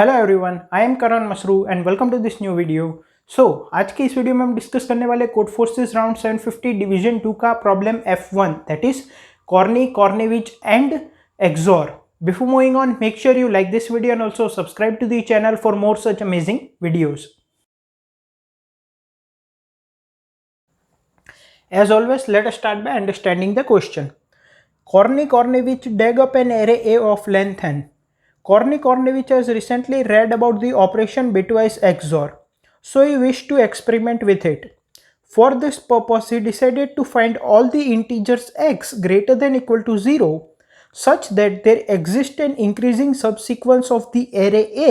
Hello everyone, I am Karan Masru and welcome to this new video. आज के इस video में हम डिस्कस करने वाले कोड फोर्सेस राउंड 750 डिवीजन 2 का प्रॉब्लम F1 दैट इज कॉर्नी, कॉर्नेविच एंड एक्सोर। Before moving on, make sure you like this video and also subscribe to the channel for more such amazing videos. As always, let us start by understanding the question. Corny Cornevich dug up an array A of length n. Corny Cornevich has recently read about the operation bitwise XOR, so he wished to experiment with it. For this purpose, he decided to find all the integers x greater than equal to 0 such that there exists an increasing subsequence of the array A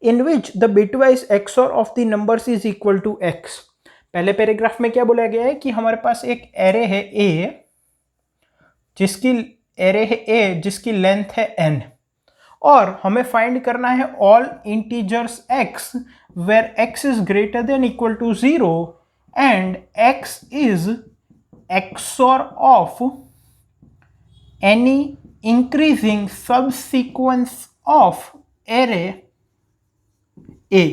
in which the bitwise XOR of the numbers is equal to x. पहले paragraph में क्या बोला गया है कि हमारे पास एक array है A जिसकी लेंथ है n और हमें फाइंड करना है all integers x where x is greater than equal to 0 and x is XOR of any increasing subsequence of array A।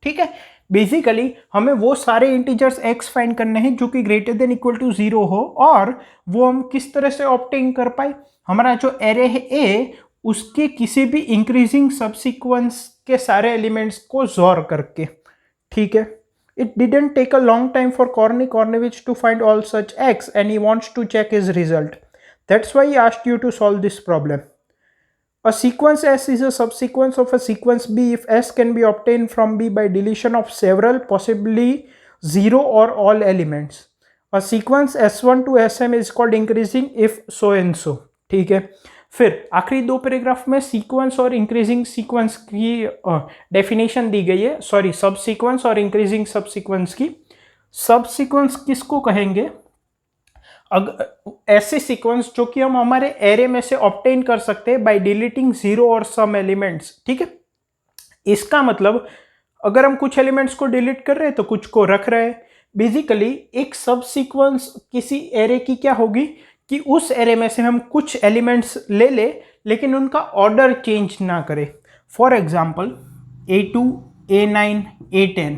ठीक है, बेसिकली हमें वो सारे इंटीजर्स x फाइंड करने हैं जो कि ग्रेटर देन इक्वल टू 0 हो, और वो हम किस तरह से ऑब्टेन कर पाए। हमारा जो एरे है A उसके किसी भी इंक्रीजिंग सबसीक्वेंस के सारे एलिमेंट्स को जोर करके। ठीक है, it didn't take a long time for Cornevich to find all such x and he wants to check his result. That's why he asked you to solve this problem. A sequence S is a subsequence of a sequence B if S can be obtained from B by deletion of several, possibly 0 or all elements. A sequence S1 to Sm is called increasing if so and so. ठीक है, फिर आखिरी दो paragraph में sequence और increasing sequence की definition दी गई है। सॉरी, सब सीक्वेंस और इंक्रीजिंग सब सीक्वेंस की। सब सीक्वेंस किसको कहेंगे? ऐसे सीक्वेंस जो कि हम हमारे एरे में से ऑब्टेन कर सकते हैं बाय डिलीटिंग 0 और सम एलिमेंट्स। ठीक है, इसका मतलब अगर हम कुछ एलिमेंट्स को डिलीट कर रहे हैं तो कुछ को रख रहे हैं। बेसिकली एक सब सीक्वेंस किसी एरे की क्या होगी कि उस एरे में से हम कुछ एलिमेंट्स ले ले लेकिन उनका ऑर्डर चेंज ना करें। For example A2, A9, A10,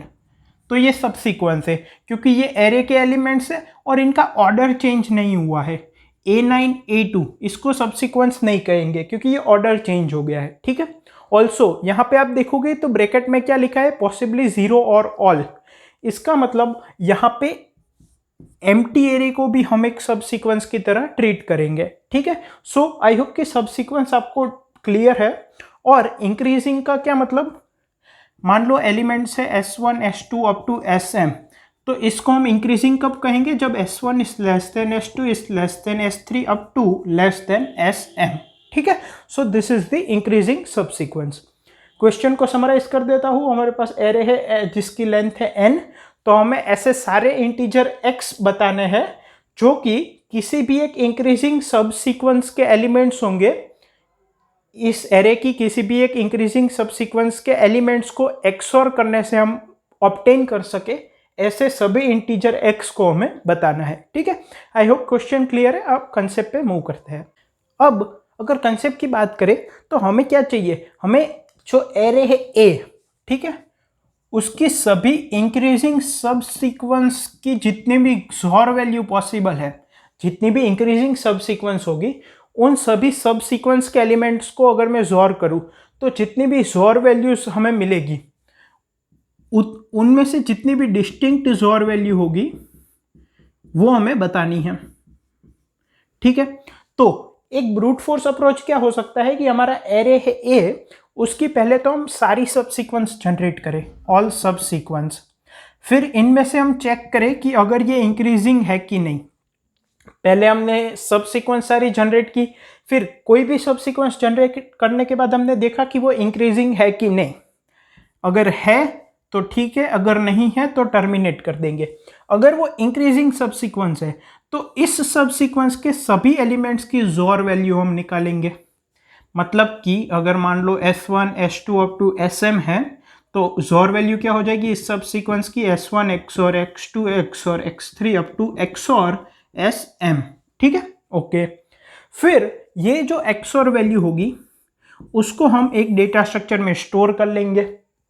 तो ये सब सीक्वेंस है क्योंकि ये एरे के एलिमेंट्स है और इनका ऑर्डर चेंज नहीं हुआ है। A9, A2 इसको सब सीक्वेंस नहीं कहेंगे क्योंकि ये ऑर्डर चेंज हो गया है। ठीक है, ऑल्सो यहाँ पे आप देखोगे तो ब्रैकेट में क्या लिखा है? पॉसिबली 0 और ऑल। इसका मतलब यहाँ पे एम्प्टी एरे को भी हम एक सब सीक्वेंस की तरह ट्रीट करेंगे। ठीक है, सो आई होप कि सब सीक्वेंस आपको क्लियर है। और इंक्रीजिंग का क्या मतलब? मान लो एलिमेंट्स है S1, S2 up to Sm, तो इसको हम इंक्रीजिंग कब कहेंगे? जब S1 is less than S2 is less than S3 up to less than Sm। ठीक है, so this is the increasing subsequence. Question को समराइज कर देता हूं। हमारे पास एरे है जिसकी लेंथ है n, तो हमें ऐसे सारे इंटीजर x बताने हैं जो कि किसी भी एक इंक्रीजिंग सब सीक्वेंस के एलिमेंट्स होंगे। इस एरे की किसी भी एक इंक्रीजिंग सब सीक्वेंस के एलिमेंट्स को XOR करने से हम ऑब्टेन कर सके, ऐसे सभी इंटीजर x को हमें बताना है। ठीक है, आई होप क्वेश्चन क्लियर है। अब कंसेप्ट पे मूव करते हैं। अब अगर कंसेप्ट की बात करें तो हमें क्या चाहिए? हमें जो एरे है A, ठीक है, उसकी सभी इंक्रीजिंग सब सीक्वेंस की जितनी भी XOR वैल्यू पॉसिबल है, जितनी भी इंक्रीजिंग सब सीक्वेंस होगी, उन सभी सब सीक्वेंस के एलिमेंट्स को अगर मैं XOR करूं तो जितनी भी XOR वैल्यूज हमें मिलेगी उनमें से जितनी भी डिस्टिंक्ट XOR वैल्यू होगी वो हमें बतानी है। ठीक है, तो एक ब्रूट फोर्स अप्रोच क्या हो सकता है कि हमारा एरे है A, उसकी पहले तो हम सारी सब सीक्वेंस जनरेट करें, ऑल सब सीक्वेंस। फिर इनमें से हम चेक करें कि अगर ये इंक्रीजिंग है कि नहीं। पहले हमने सब सीक्वेंस सारी जनरेट की, फिर कोई भी सब सीक्वेंस जनरेट करने के बाद हमने देखा कि वो इंक्रीजिंग है कि नहीं। अगर है तो ठीक है, अगर नहीं है तो टर्मिनेट कर देंगे। अगर वो इंक्रीजिंग सब सीक्वेंस है तो इस सब सीक्वेंस के सभी एलिमेंट्स की XOR वैल्यू हम निकालेंगे। मतलब कि अगर मान लो S1, S2 up to Sm है तो XOR वैल्यू क्या हो जाएगी इस सब सीक्वेंस की? S1 XOR X2 XOR X3 up to XOR Sm। ठीक है, ओके। फिर ये जो XOR वैल्यू होगी उसको हम एक डेटा स्ट्रक्चर में स्टोर कर लेंगे,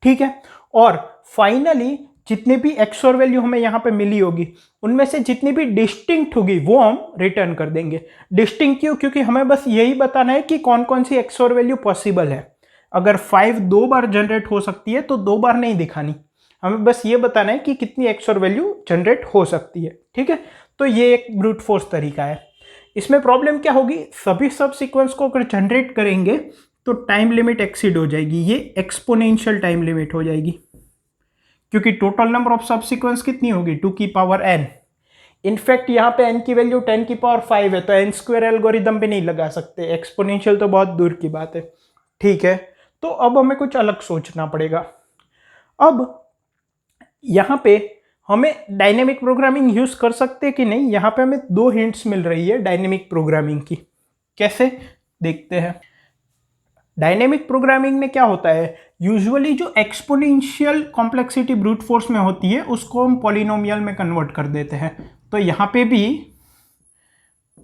ठीक है। और फाइनली जितने भी एक्सओर वैल्यू हमें यहाँ पे मिली होगी उनमें से जितनी भी डिस्टिंक्ट होगी वो हम रिटर्न कर देंगे। डिस्टिंक्ट क्यों? क्योंकि हमें बस यही बताना है कि कौन कौन सी एक्सओर वैल्यू पॉसिबल है। अगर 5 2 बार जनरेट हो सकती है तो 2 बार नहीं दिखानी, हमें बस ये बताना है कि कितनी एक्सओर वैल्यू जनरेट हो सकती है, ठीक है। तो ये एक ब्रूट फोर्स तरीका है। इसमें प्रॉब्लम क्या होगी, सभी सब सीक्वेंस को अगर जनरेट करेंगे तो टाइम लिमिट एक्सीड हो जाएगी, ये एक्सपोनेंशियल टाइम लिमिट हो जाएगी, क्योंकि टोटल नंबर ऑफ सब सीक्वेंस कितनी होगी 2 की पावर n। इनफैक्ट यहाँ पे n की वैल्यू 10 की पावर 5 है, तो n स्क्वायर एल्गोरिदम पे नहीं लगा सकते, एक्सपोनेंशियल तो बहुत दूर की बात है, ठीक है। तो अब हमें कुछ अलग सोचना पड़ेगा। अब यहाँ पे हमें डायनेमिक प्रोग्रामिंग यूज कर सकते हैं कि नहीं, यहाँ पे हमें 2 हिंट्स मिल रही है डायनेमिक प्रोग्रामिंग की। कैसे, देखते हैं। डायनेमिक प्रोग्रामिंग में क्या होता है, यूजुअली जो एक्सपोनेंशियल कॉम्प्लेक्सिटी ब्रूट फोर्स में होती है उसको हम पॉलिनोमियल में कन्वर्ट कर देते हैं। तो यहाँ पे भी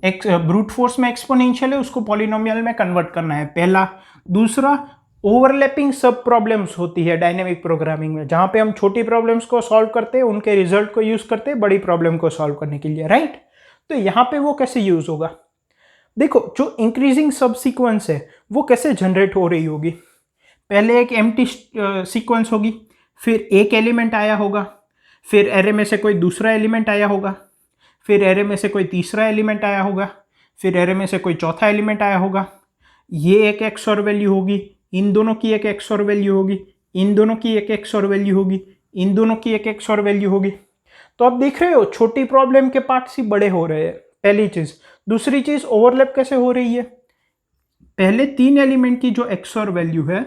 एक ब्रूट फोर्स में एक्सपोनेंशियल है, उसको पॉलिनोमियल में कन्वर्ट करना है, पहला। दूसरा, ओवरलैपिंग सब प्रॉब्लम्स होती है डायनेमिक प्रोग्रामिंग में, जहां पे हम छोटी प्रॉब्लम्स को सॉल्व करते हैं, उनके रिजल्ट को यूज करते हैं बड़ी प्रॉब्लम को सॉल्व करने के लिए, राइट। तो यहाँ पे वो कैसे यूज होगा, देखो, जो इंक्रीजिंग सब सीक्वेंस है वो कैसे जनरेट हो रही होगी। पहले एक एम्प्टी सीक्वेंस होगी, फिर एक एलिमेंट आया होगा, फिर एरे में से कोई दूसरा एलिमेंट आया होगा, फिर एरे में से कोई तीसरा एलिमेंट आया होगा, फिर एरे में से कोई चौथा एलिमेंट आया होगा। ये एक एक्सओर वैल्यू होगी, इन दोनों की एक एक्सओर वैल्यू होगी, इन दोनों की एक एक्सओर वैल्यू होगी, इन दोनों की एक एक्सओर वैल्यू होगी। तो आप देख रहे हो छोटी प्रॉब्लम के पार्ट्स ही बड़े हो रहे हैं, पहली चीज। दूसरी चीज, ओवरलैप कैसे हो रही है, पहले 3 एलिमेंट की जो एक्सओर वैल्यू है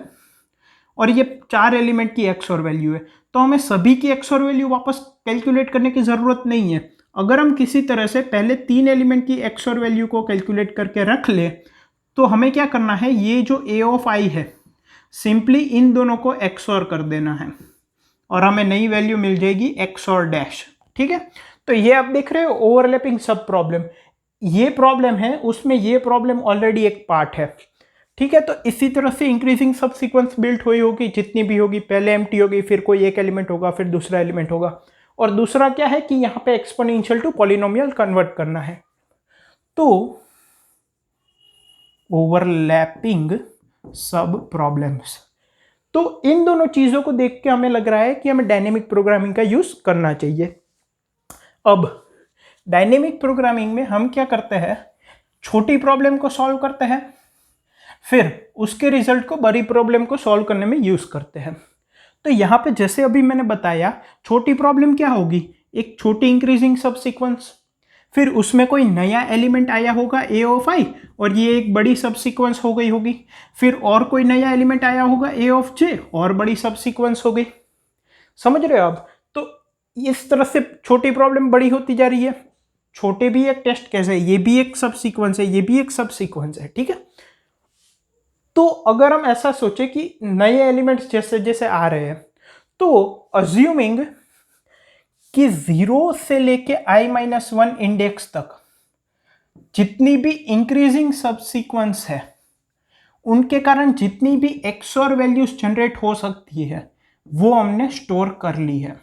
और ये 4 एलिमेंट की एक्सओर वैल्यू है, तो हमें सभी की एक्सओर वैल्यू वापस कैलकुलेट करने की जरूरत नहीं है। अगर हम किसी तरह से पहले 3 एलिमेंट की एक्सओर वैल्यू को कैलकुलेट करके रख ले, तो हमें क्या करना है, ये जो a ऑफ i है सिंपली इन दोनों को एक्सओर कर देना है और हमें नई वैल्यू मिल जाएगी एक्सओर डैश, ठीक है। तो ये आप देख रहे हो ओवरलैपिंग सब प्रॉब्लम, ये प्रॉब्लम है, उसमें ये प्रॉब्लम ऑलरेडी एक पार्ट है, ठीक है। तो इसी तरह से इंक्रीजिंग सब सीक्वेंस बिल्ट हुई होगी, जितनी भी होगी, पहले एम्प्टी होगी, फिर कोई एक एलिमेंट होगा, फिर दूसरा एलिमेंट होगा। और दूसरा क्या है कि यहाँ पे एक्सपोनेंशियल टू पॉलिनोमियल कन्वर्ट करना है। तो ओवरलैपिंग सब प्रॉब्लम्स, तो इन दोनों चीजों को देख के हमें लग रहा है कि हमें डायनेमिक प्रोग्रामिंग का यूज करना चाहिए। अब डायनेमिक प्रोग्रामिंग में हम क्या करते हैं, छोटी प्रॉब्लम को सॉल्व करते हैं, फिर उसके रिजल्ट को बड़ी प्रॉब्लम को सॉल्व करने में यूज करते हैं। तो यहाँ पे जैसे अभी मैंने बताया, छोटी प्रॉब्लम क्या होगी, एक छोटी इंक्रीजिंग सब सीक्वेंस, फिर उसमें कोई नया एलिमेंट आया होगा a ऑफ i और ये एक बड़ी सब सीक्वेंस हो गई होगी, फिर और कोई नया एलिमेंट आया होगा a ऑफ j और बड़ी सब सीक्वेंस हो गई। समझ रहे हो आप? तो इस तरह से छोटी प्रॉब्लम बड़ी होती जा रही है। छोटे भी एक टेस्ट कैसे है, ये भी एक सब सीक्वेंस है, ये भी एक सब सीक्वेंस है, ठीक है। तो अगर हम ऐसा सोचे कि नए एलिमेंट्स जैसे जैसे आ रहे हैं, तो अज्यूमिंग कि 0 से लेके i-1 इंडेक्स तक जितनी भी इंक्रीजिंग सब सीक्वेंस है, उनके कारण जितनी भी एक्सओर वैल्यूज जनरेट हो सकती है वो हमने स्टोर कर ली है,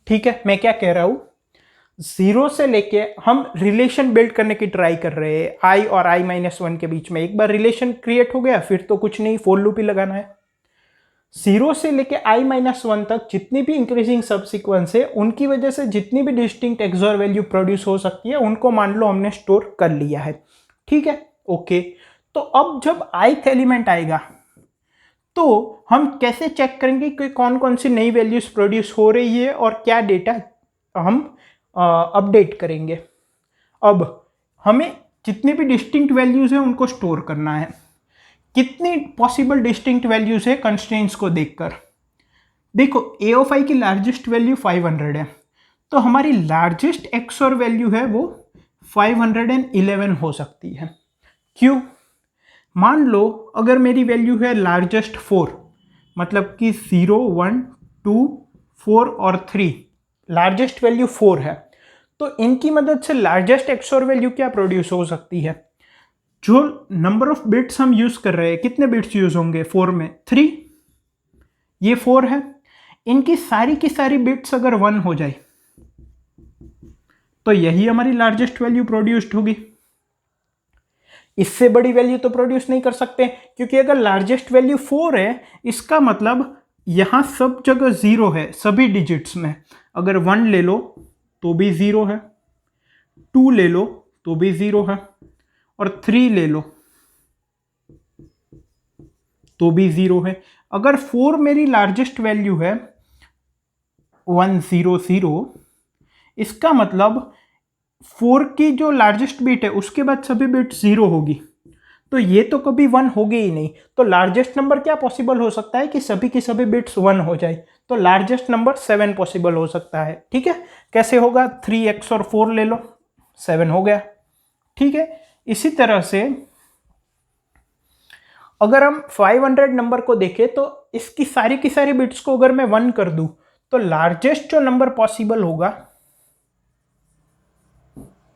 ठीक है। मैं क्या कह रहा हूं, 0 से लेके हम रिलेशन बिल्ड करने की ट्राई कर रहे हैं i और i-1 के बीच में। एक बार रिलेशन क्रिएट हो गया फिर तो कुछ नहीं, फॉर लूप ही लगाना है। 0 से लेके i-1 तक जितनी भी इंक्रीजिंग सब सीक्वेंस है, उनकी वजह से जितनी भी डिस्टिंक्ट एक्सओर वैल्यू प्रोड्यूस हो सकती है, उनको मान लो हमने स्टोर कर लिया है, ठीक है, ओके। तो अब जब ith एलिमेंट आएगा तो हम कैसे चेक करेंगे कि कौन कौन सी नई वैल्यूज प्रोड्यूस हो रही है और क्या डेटा हम अपडेट करेंगे। अब हमें जितनी भी डिस्टिंक्ट वैल्यूज है उनको स्टोर करना है। कितनी पॉसिबल डिस्टिंक्ट वैल्यूज है कंस्ट्रेंट्स को देखकर, देखो a ऑफ i की लार्जेस्ट वैल्यू 500 है, तो हमारी लार्जेस्ट एक्सओर वैल्यू है वो 511 हो सकती है। क्यों? मान लो अगर मेरी वैल्यू है लार्जेस्ट 4, मतलब कि 0 1 2 4 और 3, लार्जेस्ट वैल्यू 4 है, तो इनकी मदद से लार्जेस्ट एक्सओर वैल्यू क्या प्रोड्यूस हो सकती है, जो नंबर ऑफ बिट्स हम यूज कर रहे हैं, कितने बिट्स यूज होंगे 4 में? 3। ये 4 है, इनकी सारी की सारी बिट्स अगर 1 हो जाए तो यही हमारी लार्जेस्ट वैल्यू प्रोड्यूस्ड होगी। इससे बड़ी वैल्यू तो प्रोड्यूस नहीं कर सकते, क्योंकि अगर लार्जेस्ट वैल्यू 4 है, इसका मतलब यहां सब जगह 0 है, सभी डिजिट्स में। अगर 1 ले लो तो भी 0 है, 2 ले लो तो भी 0 है, और 3 ले लो तो भी 0 है। अगर 4 मेरी लार्जेस्ट वैल्यू है 100, इसका मतलब 4 की जो लार्जेस्ट बिट है उसके बाद सभी बिट 0 होगी, तो ये तो कभी 1 होगी ही नहीं। तो लार्जेस्ट नंबर क्या पॉसिबल हो सकता है कि सभी की सभी बिट्स 1 हो जाए? तो लार्जेस्ट नंबर 7 पॉसिबल हो सकता है। ठीक है, कैसे होगा? 3x और 4 ले लो, 7 हो गया। ठीक है, इसी तरह से अगर हम 500 नंबर को देखें तो इसकी सारी की सारी बिट्स को अगर मैं 1 कर दूं तो लार्जेस्ट जो नंबर पॉसिबल होगा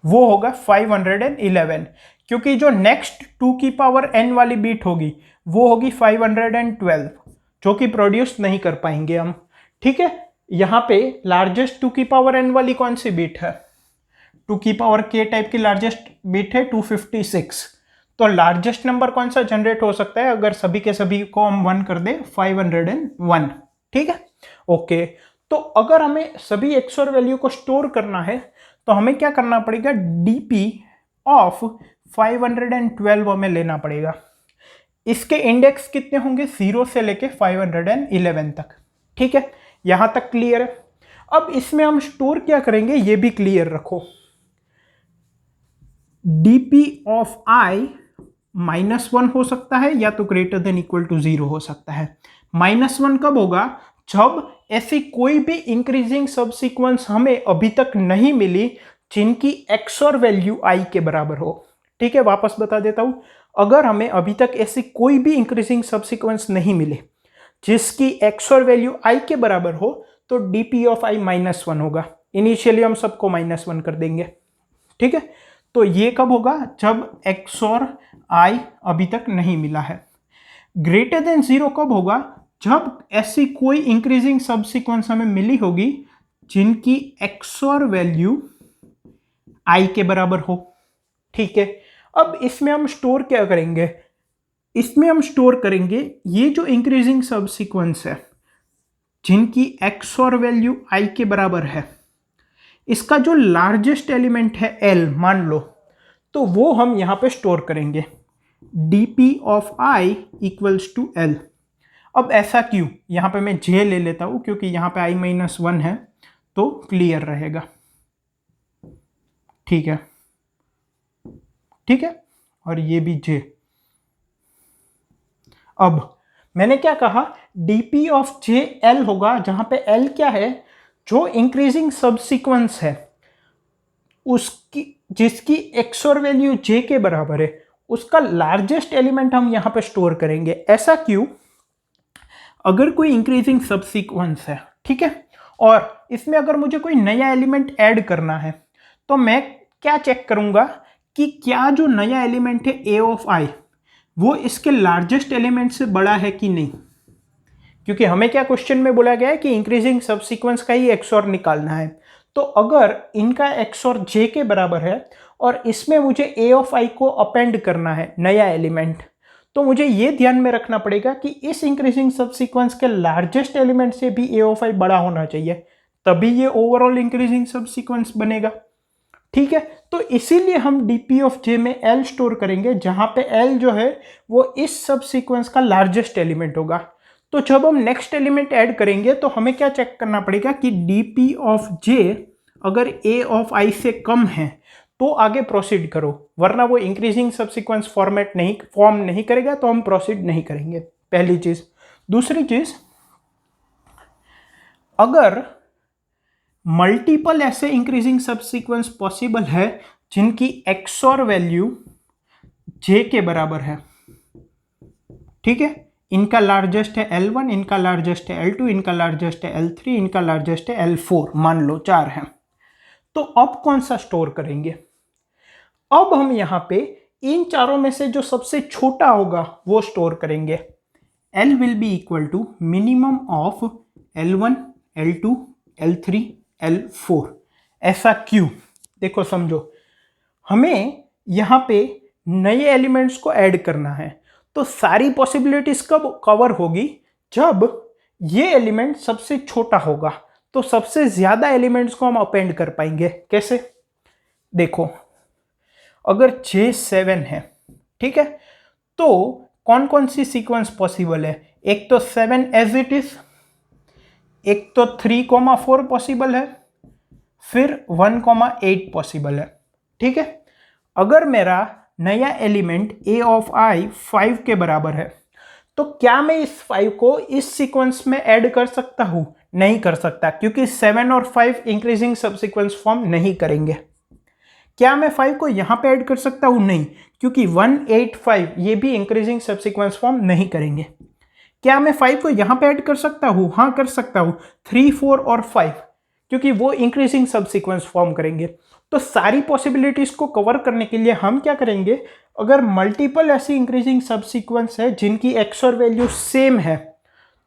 वो होगा 511, क्योंकि जो नेक्स्ट 2 की पावर n वाली बीट होगी वो होगी 512, जो कि प्रोड्यूस नहीं कर पाएंगे हम। ठीक है, यहां पे लार्जेस्ट 2 की पावर n वाली कौन सी बीट है? 2 की पावर k टाइप की लार्जेस्ट बीट है 256। तो लार्जेस्ट नंबर कौन सा जनरेट हो सकता है अगर सभी के सभी को हम 1 कर दे? 501। ठीक है, ओके। तो अगर हमें सभी XOR वैल्यू को स्टोर करना है तो हमें क्या करना पड़ेगा? DP ऑफ 512 हमें लेना पड़ेगा। इसके इंडेक्स कितने होंगे? 0 से लेके 511 तक। ठीक है, यहां तक क्लियर है। अब इसमें हम स्टोर क्या करेंगे ये भी क्लियर रखो। DP ऑफ I -1 हो सकता है या तो ग्रेटर देन इक्वल टू 0 हो सकता है। -1 कब होगा? जब ऐसी कोई भी इंक्रीजिंग सबसीक्वेंस हमें अभी तक नहीं मिली जिनकी XOR वैल्यू I के बराबर हो। ठीक है, वापस बता देता हूं, अगर हमें अभी तक ऐसी कोई भी इंक्रीजिंग सबसीक्वेंस नहीं मिले जिसकी XOR वैल्यू I के बराबर हो तो DP ऑफ I -1 होगा। इनिशियली हम सबको -1 कर देंगे। ठीक है, तो ये कब होगा? जब XOR I अभी तक नहीं मिला है। ग्रेटर देन 0 कब होगा? जब ऐसी कोई इंक्रीजिंग सबसीक्वेंस हमें मिली होगी जिनकी XOR वैल्यू I के बराबर हो। ठीक है, अब इसमें हम स्टोर क्या करेंगे? इसमें हम स्टोर करेंगे ये जो इंक्रीजिंग सबसीक्वेंस है जिनकी XOR वैल्यू I के बराबर है, इसका जो लार्जेस्ट एलिमेंट है L मान लो, तो वो हम यहां पे स्टोर करेंगे। DP of I equals to L। अब ऐसा क्यों? यहां पे मैं J ले लेता हूं क्योंकि यहां पे I -1 है तो क्लियर रहेगा। ठीक है, ठीक है, और ये भी J। अब मैंने क्या कहा? DP ऑफ J L होगा, जहां पे L क्या है? जो इंक्रीजिंग सबसीक्वेंस है उसकी जिसकी XOR वैल्यू J के बराबर है, उसका लार्जेस्ट एलिमेंट हम यहां पे स्टोर करेंगे। ऐसा क्यों? अगर कोई इंक्रीजिंग सबसीक्वेंस है, ठीक है, और इसमें अगर मुझे कोई नया एलिमेंट ऐड करना है तो मैं क्या चेक करूंगा कि क्या जो नया एलिमेंट है A ऑफ I वो इसके लार्जेस्ट एलिमेंट से बड़ा है कि नहीं। क्योंकि हमें क्या क्वेश्चन में बोला गया है कि इंक्रीजिंग सबसीक्वेंस का ही XOR निकालना है। तो अगर इनका XOR J के बराबर है और इसमें मुझे A ऑफ I को अपेंड करना है नया एलिमेंट, तो मुझे ये ध्यान में रखना पड़ेगा कि इस इंक्रीजिंग सबसीक्वेंस के लार्जेस्ट एलिमेंट से भी A ऑफ I बड़ा होना चाहिए, तभी ये ओवरऑल इंक्रीजिंग सबसीक्वेंस बनेगा। ठीक है, तो इसीलिए हम DP ऑफ J में L स्टोर करेंगे, जहां पे L जो है वो इस सबसीक्वेंस का लार्जेस्ट एलिमेंट होगा। तो जब हम नेक्स्ट एलिमेंट ऐड करेंगे तो हमें क्या चेक करना पड़ेगा कि DP ऑफ J अगर A ऑफ I से कम है तो आगे प्रोसीड करो, वरना वो इंक्रीजिंग सबसीक्वेंस फॉर्म नहीं करेगा तो हम प्रोसीड नहीं करेंगे। पहली चीज। दूसरी चीज, अगर मल्टीपल ऐसे इंक्रीजिंग सबसीक्वेंस पॉसिबल है जिनकी XOR वैल्यू J के बराबर है, ठीक है, इनका लार्जेस्ट है L1, इनका लार्जेस्ट है L2, इनका लार्जेस्ट है L3, इनका लार्जेस्ट है L4, मान लो 4 है, तो अब कौन सा स्टोर करेंगे? अब हम यहां पे इन चारों में से जो सबसे छोटा होगा वो स्टोर करेंगे। L will be equal to minimum of L1, L2, L3, L4। ऐसा क्यों? देखो समझो, हमें यहाँ पे नए एलिमेंट्स को ऐड करना है, तो सारी पॉसिबिलिटीज कब कवर होगी? जब ये एलिमेंट सबसे छोटा होगा, तो सबसे ज्यादा एलिमेंट्स को हम अपेंड कर पाएंगे। कैसे? देखो, अगर J7 है, ठीक है, तो कौन कौन सी सीक्वेंस पॉसिबल है? एक तो 7 एज इट इज, एक तो 3,4 पॉसिबल है, फिर 1,8 पॉसिबल है। ठीक है, अगर मेरा नया एलिमेंट a ऑफ i 5 के बराबर है, तो क्या मैं इस 5 को इस सीक्वेंस में ऐड कर सकता हूं? नहीं कर सकता, क्योंकि 7 और 5 इंक्रीजिंग सबसीक्वेंस फॉर्म नहीं करेंगे। क्या मैं 5 को यहां पे ऐड कर सकता हूं? नहीं, क्योंकि 1, 8, 5 ये भी इंक्रीजिंग सबसीक्वेंस फॉर्म नहीं करेंगे। क्या मैं 5 को यहां पे ऐड कर सकता हूं? हाँ, कर सकता हूं। 3, 4 और 5, क्योंकि वो इंक्रीजिंग सबसीक्वेंस फॉर्म करेंगे। तो सारी पॉसिबिलिटीज को कवर करने के लिए हम क्या करेंगे? अगर मल्टीपल ऐसी इंक्रीजिंग सबसीक्वेंस है जिनकी एक्सओर वैल्यू सेम है,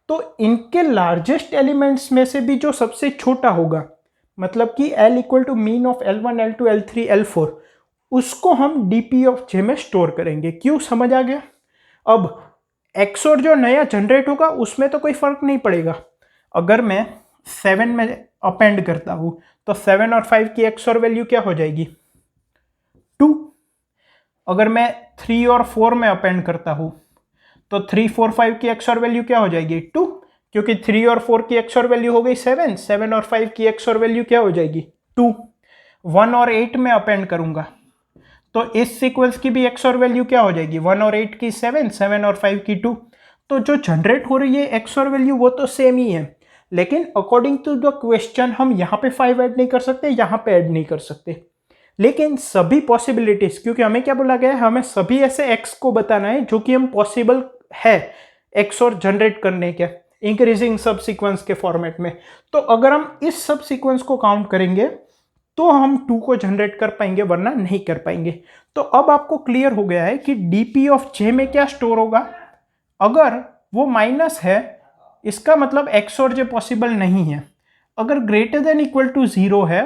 तो इनके लार्जेस्ट एलिमेंट्स में से भी जो सबसे छोटा होगा, मतलब कि L equal to min of L1, L2, L3, L4, उसको हम DP ऑफ J में स्टोर करेंगे। क्यों? समझ आ गया? अब एक्सओर जो नया जनरेट होगा उसमें तो कोई फर्क नहीं पड़ेगा। अगर मैं 7 में अपेंड करता हूं, तो 7 और 5 की एक्सओर वैल्यू क्या हो जाएगी? 2। अगर मैं 3 और 4 में अपेंड करता हूं, तो 3, 4, 5 की एक्सओर वैल्यू क्या हो जाएगी? 2, क्योंकि 3 और 4 की एक्सओर वैल्यू हो गई 7, 7 और 5 की एक्सओर वैल्यू क्या हो जाएगी? 2। 1 और 8 में अपेंड करूंगा, तो इस सीक्वेंस की भी एक्सओर वैल्यू क्या हो जाएगी? 1 और 8 की 7, 7 और 5 की 2। तो जो जनरेट हो रही है एक्सओर वैल्यू वो तो सेम ही है, लेकिन अकॉर्डिंग टू द क्वेश्चन हम यहाँ पे 5 ऐड नहीं कर सकते, यहाँ पे ऐड नहीं कर सकते। लेकिन सभी पॉसिबिलिटीज, क्योंकि हमें क्या बोला गया है, हमें सभी ऐसे एक्स को बताना है जो कि हम पॉसिबल है एक्सओर जनरेट करने के इंक्रीजिंग सब सीक्वेंस के फॉर्मेट में। तो अगर हम इस सब सीक्वेंस को काउंट करेंगे तो हम 2 को जनरेट कर पाएंगे, वरना नहीं कर पाएंगे। तो अब आपको क्लियर हो गया है कि DP ऑफ J में क्या स्टोर होगा। अगर वो माइनस है, इसका मतलब एक्सओर J पॉसिबल नहीं है। अगर ग्रेटर देन इक्वल टू 0 है,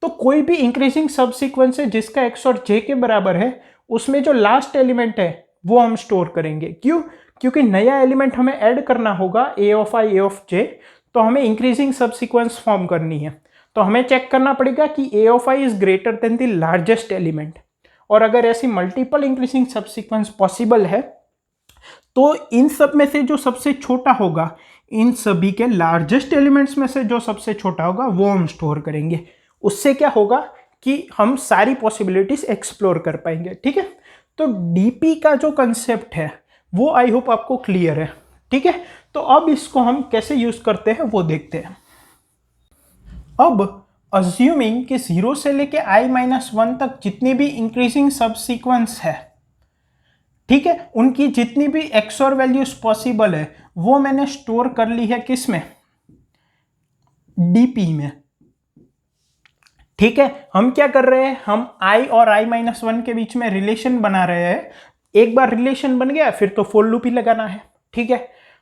तो कोई भी इंक्रीजिंग सबसीक्वेंस है जिसका एक्सओर J के बराबर है, उसमें जो लास्ट एलिमेंट है वो हम स्टोर करेंगे। क्यों? क्योंकि नया एलिमेंट हमें ऐड करना होगा a of i, a of j, तो हमें इंक्रीजिंग सबसीक्वेंस फॉर्म करनी है। तो हमें चेक करना पड़ेगा कि a of i is greater then the largest element. और अगर ऐसी मल्टीपल इंक्रीजिंग सबसीक्वेंस पॉसिबल है, तो इन सब में से जो सबसे छोटा होगा, इन सभी के लार्जेस्ट एलिमेंट्स में से जो सबसे छोटा होगा वो हम स्टोर करेंगे। उससे क्या होगा कि हम सारी पॉसिबिलिटीज एक्सप्लोर कर पाएंगे। ठीक है, तो DP का जो कंसेप्ट है वो आई होप आपको क्लियर है। ठीक है, तो अब इसको हम कैसे यूज करते हैं वो देखते हैं। अब अज्यूमिंग कि 0 से लेके i-1 तक जितनी भी इंक्रीजिंग सबसीक्वेंस है, ठीक है, उनकी जितनी भी एक्सओर वैल्यूज पॉसिबल है वो मैंने स्टोर कर ली है किस में? DP में। ठीक है, हम क्या कर रहे हैं? हम i और i-1 के बीच में रिलेशन बना रहे हैं। एक बार रिलेशन बन गया फिर तो फॉर लूप ही लगाना है। ठीक है,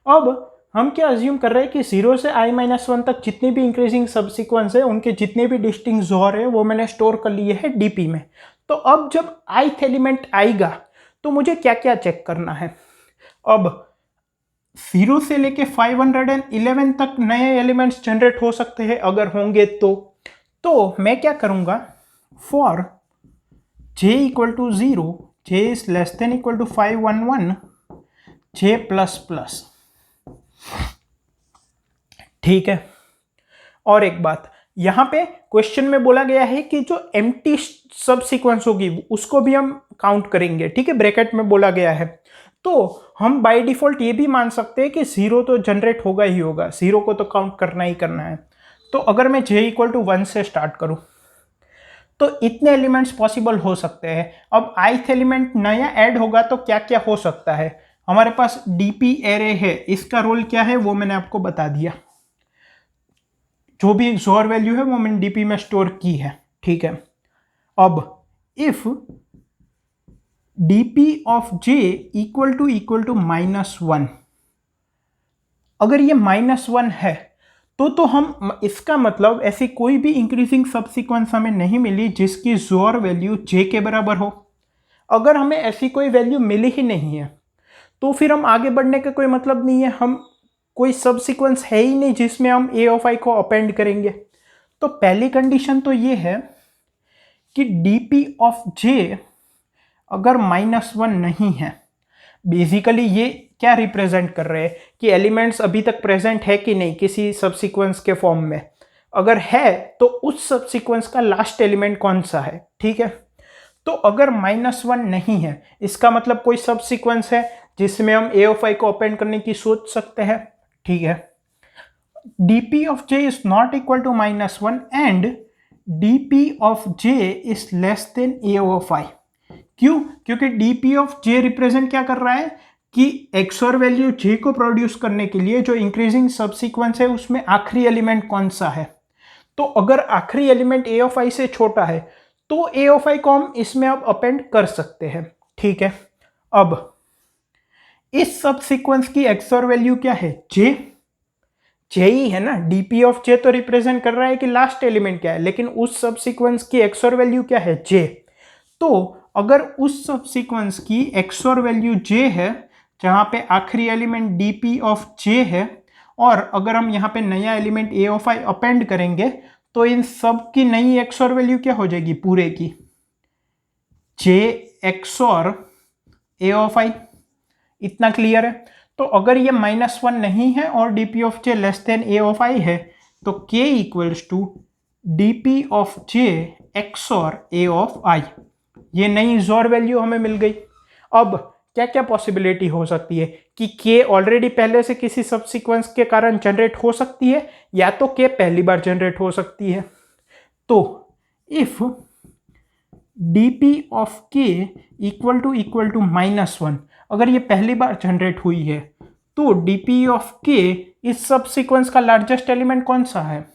अब हम क्या अज्यूम कर रहे हैं कि 0 से i-1 तक जितनी भी इंक्रीजिंग सबसीक्वेंस है उनके जितने भी डिस्टिंक्ट ज़ोर है वो मैंने स्टोर कर लिए है DP में। तो अब जब ith एलिमेंट आएगा तो मुझे क्या क्या चेक करना है? अब 0 से लेके 511 तक नए एलिमेंट्स जनरेट हो सकते हैं, अगर होंगे तो मैं क्या करूंगा? For j equal to 0, j is less than equal to 511, j plus plus. ठीक है, और एक बात, यहां पे क्वेश्चन में बोला गया है कि जो एम्प्टी सब सीक्वेंस होगी उसको भी हम काउंट करेंगे। ठीक है, ब्रैकेट में बोला गया है। तो हम बाय डिफॉल्ट ये भी मान सकते हैं कि 0 तो जनरेट होगा ही होगा, 0 को तो काउंट करना ही करना है। तो अगर मैं j इक्वल टू 1 से स्टार्ट करूं तो इतने एलिमेंट्स पॉसिबल हो सकते हैं। अब ith एलिमेंट नया ऐड होगा तो क्या क्या हो सकता है? हमारे पास DP एरे है, इसका रोल क्या है वो मैंने आपको बता दिया। जो भी ज़ोर वैल्यू है वो मैंने DP में स्टोर की है। ठीक है, अब if dp of j equal to -1। अगर ये -1 है तो हम इसका मतलब ऐसी कोई भी इंक्रीजिंग सबसीक्वेंस हमें नहीं मिली जिसकी जोर वैल्यू j के बराबर हो। अगर हमें ऐसी कोई वैल्यू मिली ही नहीं है तो फिर हम आगे बढ़ने का कोई मतलब नहीं है, हम कोई सबसीक्वेंस है ही नहीं जिसमें हम a ऑफ i को अपेंड करेंगे। तो पहली कंडीशन तो ये है कि dp ऑफ j अगर -1 नहीं है, बेसिकली ये क्या रिप्रेजेंट कर रहे हैं कि एलिमेंट्स अभी तक प्रेजेंट है कि नहीं किसी सबसीक्वेंस के फॉर्म में। अगर है तो उस सबसीक्वेंस का लास्ट एलिमेंट कौन सा है, ठीक है। तो अगर -1 नहीं है इसका मतलब कोई सबसीक्वेंस है जिसमें हम a ऑफ i को अपेंड करने की सोच सकते हैं, ठीक है। dp of j is not equal to -1 and dp of j is less than a of i। क्यों? क्योंकि dp ऑफ j रिप्रेजेंट क्या कर रहा है कि XOR वैल्यू j को प्रोड्यूस करने के लिए जो इंक्रीजिंग सबसीक्वेंस है उसमें आखिरी एलिमेंट कौन सा है। तो अगर आखिरी एलिमेंट a ऑफ i से छोटा है तो a ऑफ i को हम इसमें अब अपेंड कर सकते हैं, ठीक है। अब इस सबसीक्वेंस की XOR वैल्यू क्या है, j ही है ना। dp ऑफ j तो रिप्रेजेंट कर रहा है कि लास्ट एलिमेंट क्या है, लेकिन उस सबसीक्वेंस की XOR वैल्यू क्या है, j। तो अगर उस सबसीक्वेंस की XOR वैल्यू j है जहां पे आखिरी एलिमेंट dp ऑफ j है और अगर हम यहाँ पे नया element a of i append करेंगे तो इन सब की नई XOR वैल्यू क्या हो जाएगी, पूरे की j XOR a of i। इतना क्लियर है। तो अगर ये -1 नहीं है और dp of j less than a of i है तो k equals to dp of j XOR a of i। ये नई जोर वैल्यू हमें मिल गई। अब क्या क्या पॉसिबिलिटी हो सकती है कि k ऑलरेडी पहले से किसी सबसीक्वेंस के कारण जनरेट हो सकती है या तो k पहली बार जनरेट हो सकती है। तो if dp of k equal to -1, अगर ये पहली बार जनरेट हुई है तो dp ऑफ k इस सबसीक्वेंस का लार्जेस्ट एलिमेंट कौन सा है,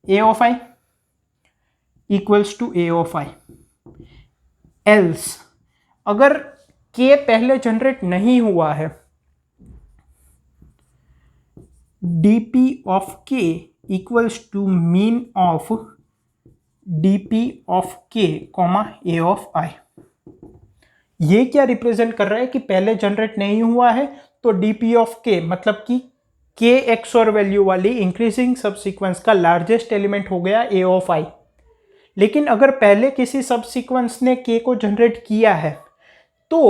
a of i equals to a of i। Else अगर k पहले जनरेट नहीं हुआ है dp of k equals to min of dp of k comma a of i। ये क्या रिप्रेजेंट कर रहा है कि पहले जनरेट नहीं हुआ है तो dp ऑफ k मतलब कि k XOR वैल्यू वाली इंक्रीजिंग सबसीक्वेंस का लार्जेस्ट एलिमेंट हो गया a ऑफ i। लेकिन अगर पहले किसी सबसीक्वेंस ने k को जनरेट किया है तो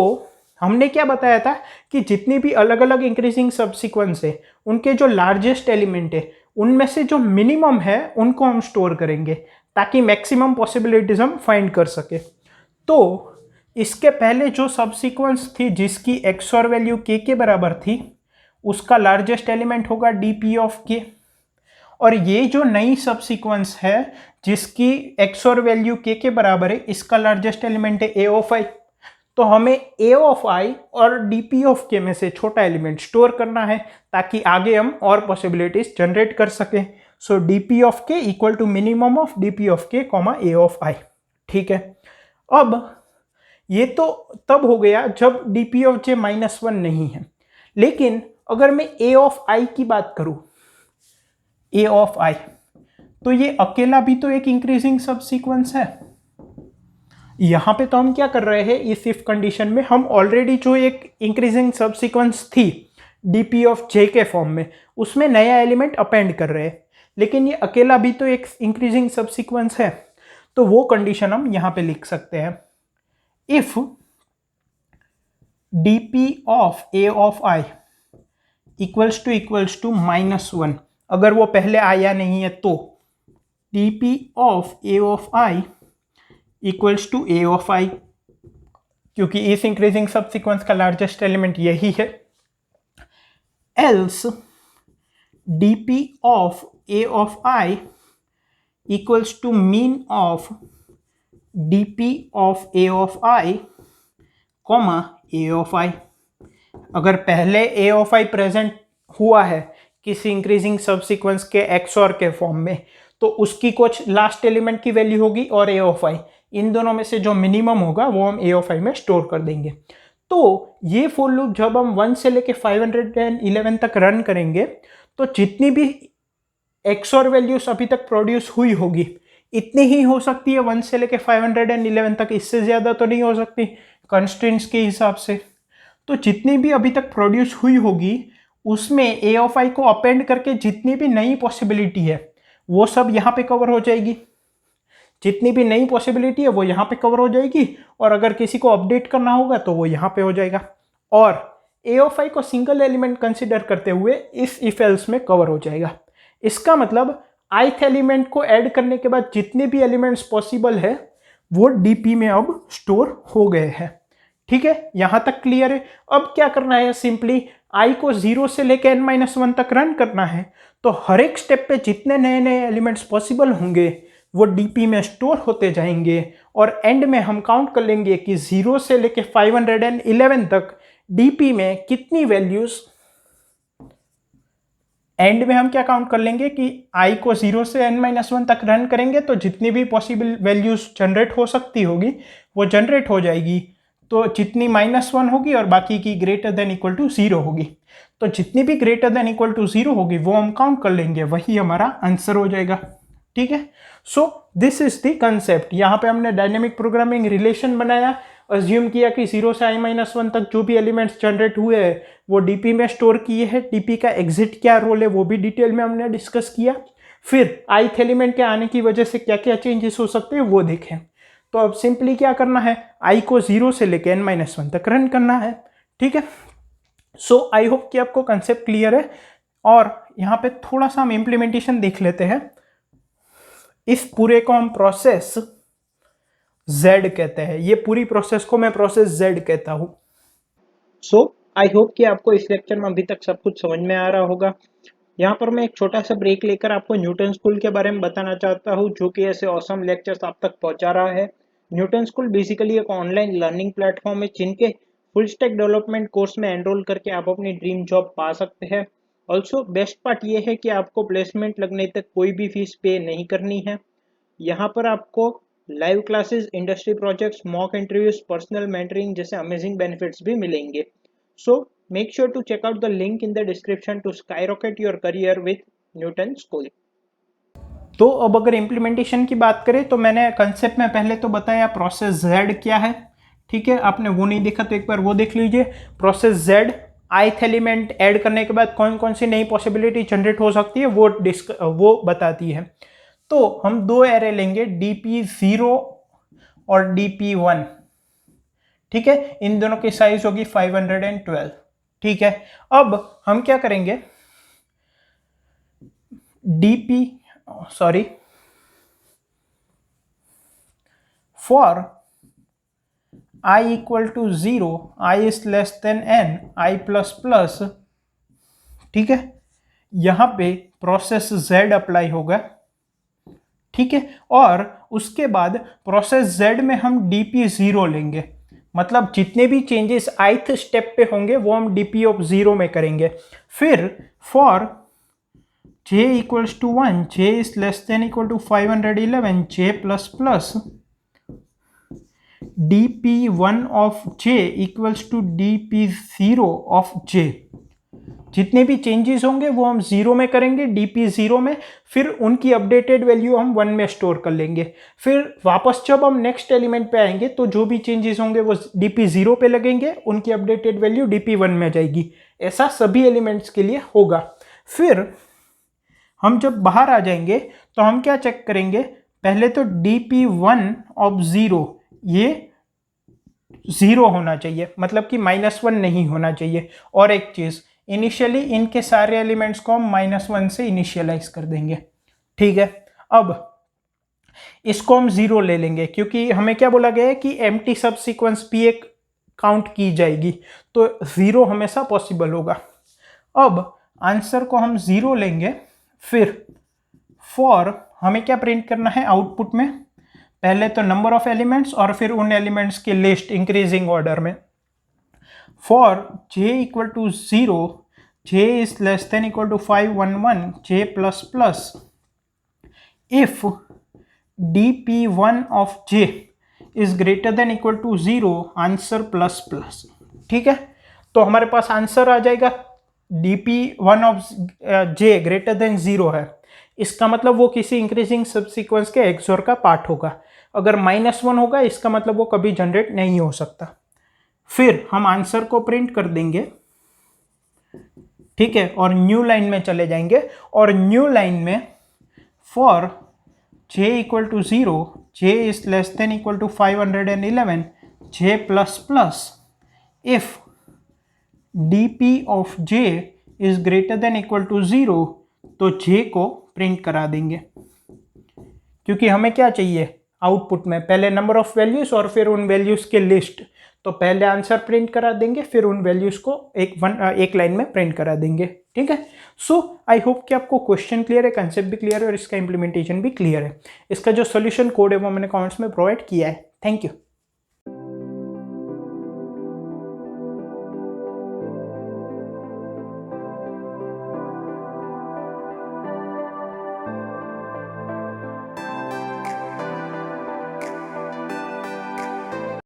हमने क्या बताया था कि जितनी भी अलग अलग इंक्रीजिंग सबसीक्वेंस है उनके जो लार्जेस्ट एलिमेंट है उनमें से जो मिनिमम है उनको हम स्टोर करेंगे ताकि मैक्सिमम पॉसिबिलिटीज हम फाइंड कर सके। तो इसके पहले जो सबसीक्वेंस थी जिसकी XOR वैल्यू k के बराबर थी उसका लार्जेस्ट एलिमेंट होगा dp ऑफ k, और ये जो नई सबसीक्वेंस है जिसकी XOR वैल्यू k के बराबर है इसका लार्जेस्ट एलिमेंट है a ऑफ i। तो हमें a ऑफ i और dp ऑफ k में से छोटा एलिमेंट स्टोर करना है ताकि आगे हम और पॉसिबिलिटीज जनरेट कर सकें। So dp of k equal to minimum of dp of k comma a of i, ठीक है। अब ये तो तब हो गया जब dp ऑफ j -1 नहीं है, लेकिन अगर मैं a ऑफ i की बात करूं, a ऑफ i तो ये अकेला भी तो एक इंक्रीजिंग सबसीक्वेंस है। यहां पे तो हम क्या कर रहे हैं, इस इफ कंडीशन में हम ऑलरेडी जो एक इंक्रीजिंग सबसीक्वेंस थी dp ऑफ j के फॉर्म में उसमें नया एलिमेंट अपेंड कर रहे हैं, लेकिन ये अकेला भी तो एक इंक्रीजिंग सबसीक्वेंस है। तो वो कंडीशन हम यहां पे लिख सकते हैं, if dp of a of i equals to -1, अगर वो पहले आया नहीं है तो dp of a of i equals to a of i, क्योंकि इस इंक्रीजिंग सबसीक्वेंस का लार्जेस्ट एलिमेंट यही है। Else dp of a of i equals to min of dp of a of i comma a of i। अगर पहले a of i present हुआ है किसी इंक्रीजिंग सबसीक्वेंस के XOR के फॉर्म में तो उसकी कुछ लास्ट एलिमेंट की वैल्यू होगी और a ऑफ i, इन दोनों में से जो मिनिमम होगा वो हम ए ऑफ आई में स्टोर कर देंगे। तो ये फॉर लूप जब हम 1 से लेके 511 तक रन करेंगे तो जितनी भी एक्सओर वैल्यूज अभी तक प्रोड्यूस हुई होगी इतनी ही हो सकती है 1 से लेके 511 तक, इससे ज़्यादा तो नहीं हो सकती कंस्ट्रेंट्स के हिसाब से। तो जितनी भी अभी तक प्रोड्यूस हुई होगी उसमें ए ऑफ आई को अपेंड करके जितनी भी नई पॉसिबिलिटी है वो सब यहाँ पे कवर हो जाएगी, जितनी भी नई पॉसिबिलिटी है वो यहाँ पे कवर हो जाएगी, और अगर किसी को अपडेट करना होगा तो वो यहाँ पे हो जाएगा। और ए ऑफ आई को सिंगल एलिमेंट कंसिडर करते हुए इस इफ एल्स में कवर हो जाएगा। इसका मतलब ith एलिमेंट को ऐड करने के बाद जितने भी एलिमेंट्स पॉसिबल है वो डीपी में अब स्टोर हो गए हैं। ठीक है, यहाँ तक क्लियर है। अब क्या करना है, सिंपली i को 0 से लेकर n-1 तक रन करना है। तो हर एक स्टेप पे जितने नए नए एलिमेंट्स पॉसिबल होंगे वो डीपी में स्टोर होते जाएंगे, और एंड में हम काउंट कर लेंगे कि 0 से लेके 511 तक डीपी में कितनी वैल्यूज, एंड में हम क्या काउंट कर लेंगे कि i को 0 से n-1 तक रन करेंगे तो जितनी भी पॉसिबल वैल्यूज जनरेट हो सकती होगी वो जनरेट हो जाएगी। तो जितनी -1 होगी और बाकी की ग्रेटर देन इक्वल टू 0 होगी, तो जितनी भी ग्रेटर देन इक्वल टू 0 होगी वो हम काउंट कर लेंगे, वही हमारा आंसर हो जाएगा। ठीक है, so this is the concept. यहाँ पे हमने डायनेमिक प्रोग्रामिंग रिलेशन बनाया, अज्यूम किया कि 0 से i-1 तक जो भी एलिमेंट्स जनरेट हुए हैं वो डीपी में स्टोर किए हैं। डीपी का एग्जिट क्या रोल है वो भी डिटेल में हमने डिस्कस किया। फिर ith एलिमेंट के आने की वजह से क्या क्या चेंजेस हो सकते हैं वो देखें। तो अब सिंपली क्या करना है, i को 0 से लेकर n-1 तक रन करना है। ठीक है, सो आई होप कि आपको कंसेप्ट क्लियर है। और यहाँ पे थोड़ा सा हम इम्प्लीमेंटेशन देख लेते हैं। इस पूरे को हम प्रोसेस Z कहते हैं, ये पूरी प्रोसेस को मैं प्रोसेस Z कहता हूँ। सो आई होप कि आपको इस लेक्चर में अभी तक सब कुछ समझ में आ रहा होगा। यहाँ पर मैं एक छोटा सा ब्रेक लेकर आपको न्यूटन स्कूल के बारे में बताना चाहता हूँ, जो कि ऐसे ऑसम लेक्चर्स आप तक पहुँचा रहा है। न्यूटन स्कूल बेसिकली एक ऑनलाइन लर्निंग प्लेटफॉर्म है जिनके फुल स्टैक डेवलपमेंट कोर्स में एनरोल करके आप अपनी ड्रीम जॉब पा सकते हैं। ऑल्सो बेस्ट पार्ट ये है कि आपको प्लेसमेंट लगने तक कोई भी फीस पे नहीं करनी है। यहाँ पर आपको live classes, industry projects, mock interviews, personal mentoring जैसे अमेजिंग बेनिफिट्स भी मिलेंगे। So make sure to check out the link in the description to skyrocket your career with Newton school. तो अब अगर इम्प्लीमेंटेशन की बात करें तो मैंने कंसेप्ट में पहले तो बताया प्रोसेस Z क्या है। ठीक है, आपने वो नहीं देखा तो एक बार वो देख लीजिए। Process Z ith element add करने के बाद कौन कौन सी नई पॉसिबिलिटी जनरेट हो सकती है वो बताती है। तो हम दो एरे लेंगे dp0 और dp1। ठीक है, इन दोनों की साइज होगी 512। ठीक है, अब हम क्या करेंगे, for i equal to 0, i is less than n, i plus plus. ठीक है, यहां पे प्रोसेस Z अप्लाई होगा। ठीक है, और उसके बाद प्रोसेस Z में हम dp0 लेंगे, मतलब जितने भी चेंजेस ith स्टेप पे होंगे वो हम dp ऑफ 0 में करेंगे। फिर for j equals to 1, j is less than equal to 511, j plus plus dp1 of j equals to dp0 of j। जितने भी चेंजेस होंगे वो हम 0 में करेंगे, dp0 में, फिर उनकी अपडेटेड वैल्यू हम 1 में स्टोर कर लेंगे। फिर वापस जब हम नेक्स्ट एलिमेंट पे आएंगे तो जो भी चेंजेस होंगे वो dp0 पे लगेंगे, उनकी अपडेटेड वैल्यू dp1 में जाएगी। ऐसा सभी एलिमेंट्स के लिए होगा। फिर हम जब बाहर आ जाएंगे तो हम क्या चेक करेंगे, पहले तो dp1 ऑफ 0 ये 0 होना चाहिए, मतलब कि -1 नहीं होना चाहिए। और एक चीज, इनिशियली इनके सारे एलिमेंट्स को हम -1 से इनिशियलाइज कर देंगे। ठीक है, अब इसको हम 0 ले लेंगे क्योंकि हमें क्या बोला गया है कि एम्प्टी सब सीक्वेंस भी एक काउंट की जाएगी, तो 0 हमेशा पॉसिबल होगा। अब आंसर को हम 0 लेंगे। फिर फॉर हमें क्या प्रिंट करना है आउटपुट में, पहले तो नंबर ऑफ एलिमेंट्स और फिर उन एलिमेंट्स की लिस्ट इंक्रीजिंग ऑर्डर में। For j equal to 0, j is less than equal to 511, j plus plus if dp1 of j is greater than equal to 0 answer plus plus. ठीक है, तो हमारे पास answer आ जाएगा dp1 of j greater than 0 है, इसका मतलब वो किसी इंक्रीजिंग सबसीक्वेंस के एक्सोर का पार्ट होगा। अगर -1 होगा इसका मतलब वो कभी जनरेट नहीं हो सकता। फिर हम आंसर को प्रिंट कर देंगे, ठीक है, और न्यू लाइन में चले जाएंगे और न्यू लाइन में for j equal to 0, j is less than equal to 511, j plus plus if dp of j is greater than equal to 0, तो j को प्रिंट करा देंगे, क्योंकि हमें क्या चाहिए आउटपुट में, पहले नंबर ऑफ वैल्यूज और फिर उन वैल्यूज के लिस्ट। तो पहले आंसर प्रिंट करा देंगे, फिर उन वैल्यूज को एक लाइन में प्रिंट करा देंगे। ठीक है, सो आई होप कि आपको क्वेश्चन क्लियर है, कंसेप्ट भी क्लियर है और इसका इंप्लीमेंटेशन भी क्लियर है। इसका जो सोल्यूशन कोड है वो मैंने कमेंट्स में प्रोवाइड किया है। Thank you.